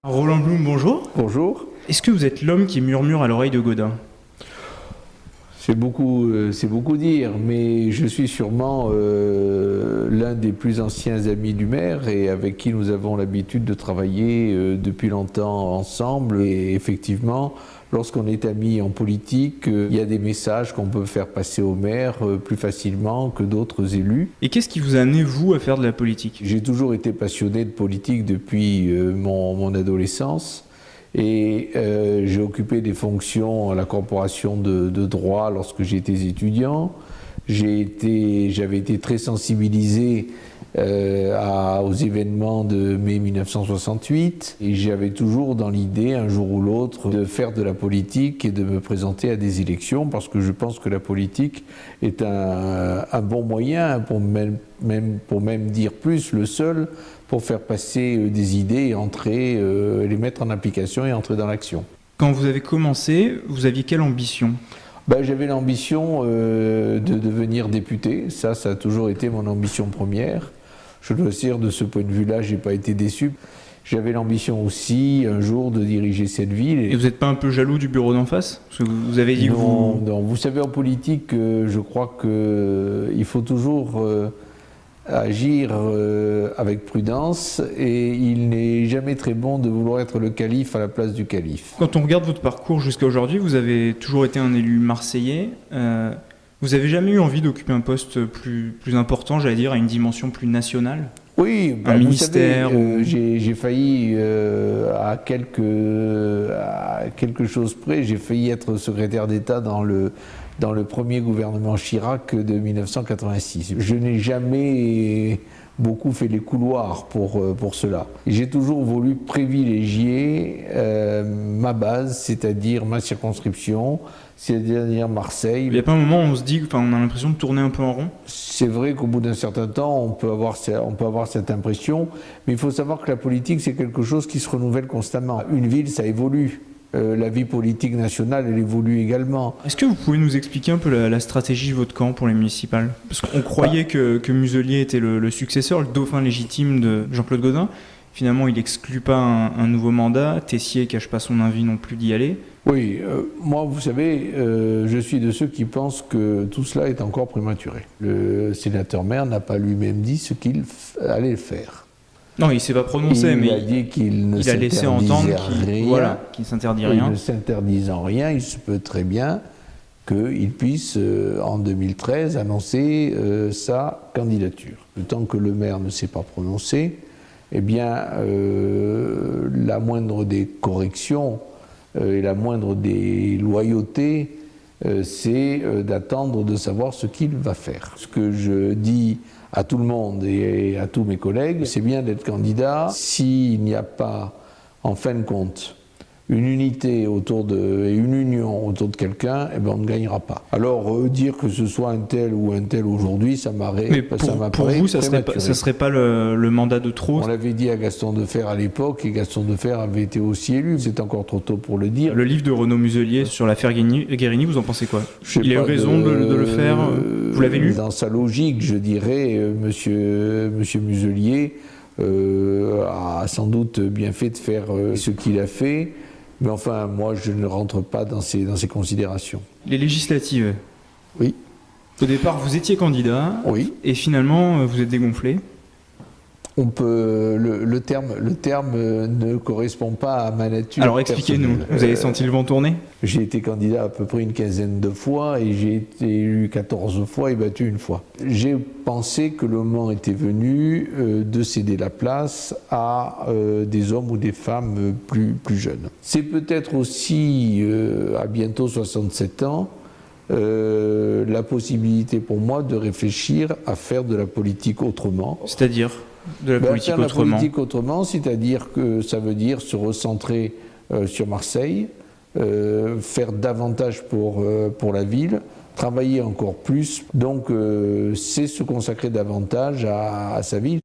Roland Blum, bonjour. Bonjour. Est-ce que vous êtes l'homme qui murmure à l'oreille de Gaudin ? C'est beaucoup dire, mais je suis sûrement l'un des plus anciens amis du maire et avec qui nous avons l'habitude de travailler depuis longtemps ensemble. Et effectivement, lorsqu'on est amis en politique, il y a des messages qu'on peut faire passer au maire plus facilement que d'autres élus. Et qu'est-ce qui vous a amené, vous, à faire de la politique ? J'ai toujours été passionné de politique depuis mon adolescence. Et j'ai occupé des fonctions à la corporation de droit lorsque j'étais étudiant. J'avais été très sensibilisé aux événements de mai 1968 et j'avais toujours dans l'idée, un jour ou l'autre, de faire de la politique et de me présenter à des élections parce que je pense que la politique est un bon moyen, pour même dire plus, le seul, pour faire passer des idées et entrer, les mettre en application et entrer dans l'action. Quand vous avez commencé, vous aviez quelle ambition ? J'avais l'ambition de devenir député, ça a toujours été mon ambition première. Je dois dire, de ce point de vue-là, je n'ai pas été déçu. J'avais l'ambition aussi, un jour, de diriger cette ville. Et vous n'êtes pas un peu jaloux du bureau d'en face ? Parce que vous avez dit non, que non, vous savez, en politique, je crois qu'il faut toujours agir avec prudence et il n'est jamais très bon de vouloir être le calife à la place du calife. Quand on regarde votre parcours jusqu'à aujourd'hui, vous avez toujours été un élu marseillais. Vous n'avez jamais eu envie d'occuper un poste plus important, j'allais dire, à une dimension plus nationale ? Oui, un ministère. J'ai failli, à quelque chose près, j'ai failli être secrétaire d'État dans le premier gouvernement Chirac de 1986. Je n'ai jamais beaucoup fait les couloirs pour cela. J'ai toujours voulu privilégier ma base, c'est-à-dire ma circonscription, c'est-à-dire Marseille. Il n'y a pas un moment où on se dit, on a l'impression de tourner un peu en rond ? C'est vrai qu'au bout d'un certain temps, on peut avoir cette impression, mais il faut savoir que la politique, c'est quelque chose qui se renouvelle constamment. Une ville, ça évolue. La vie politique nationale, elle évolue également. Est-ce que vous pouvez nous expliquer un peu la stratégie de votre camp pour les municipales ? Parce qu'on croyait que Muselier était le successeur, le dauphin légitime de Jean-Claude Gaudin. Finalement, il n'exclut pas un nouveau mandat. Tessier ne cache pas son envie non plus d'y aller. Oui, moi, vous savez, je suis de ceux qui pensent que tout cela est encore prématuré. Le sénateur-maire n'a pas lui-même dit ce qu'il allait faire. Non, il ne s'est pas prononcé, mais il a dit qu'il a laissé entendre qu'il ne s'interdit rien. Il ne s'interdisant rien, il se peut très bien qu'il puisse, en 2013, annoncer sa candidature. Le temps que le maire ne s'est pas prononcé, eh bien, la moindre des corrections et la moindre des loyautés, c'est d'attendre de savoir ce qu'il va faire. Ce que je dis à tout le monde et à tous mes collègues, c'est bien d'être candidat. S'il n'y a pas, en fin de compte, une unité et une union autour de quelqu'un, eh ben on ne gagnera pas. Alors, dire que ce soit un tel ou un tel aujourd'hui, ça m'apparaît prématuré. Pour vous, ça serait pas le mandat de trop ? On l'avait dit à Gaston Defferre à l'époque, et Gaston Defferre avait été aussi élu. C'est encore trop tôt pour le dire. Le livre de Renaud Muselier sur l'affaire Guérini, vous en pensez quoi ? Il a eu raison de le faire ? Vous l'avez lu ? Dans sa logique, je dirais, monsieur Muselier a sans doute bien fait de faire ce qu'il a fait. Mais enfin, moi, je ne rentre pas dans ces considérations. Les législatives. Oui. Au départ, vous étiez candidat. Oui. Et finalement, vous êtes dégonflé. On peut, le terme ne correspond pas à ma nature. Alors expliquez-nous, vous avez senti le vent tourner ? J'ai été candidat à peu près une quinzaine de fois et j'ai été élu 14 fois et battu une fois. J'ai pensé que le moment était venu de céder la place à des hommes ou des femmes plus jeunes. C'est peut-être aussi, à bientôt 67 ans, la possibilité pour moi de réfléchir à faire de la politique autrement. C'est-à-dire ? De la politique autrement. La politique autrement, c'est-à-dire que ça veut dire se recentrer sur Marseille, faire davantage pour la ville, travailler encore plus. Donc, c'est se consacrer davantage à sa ville.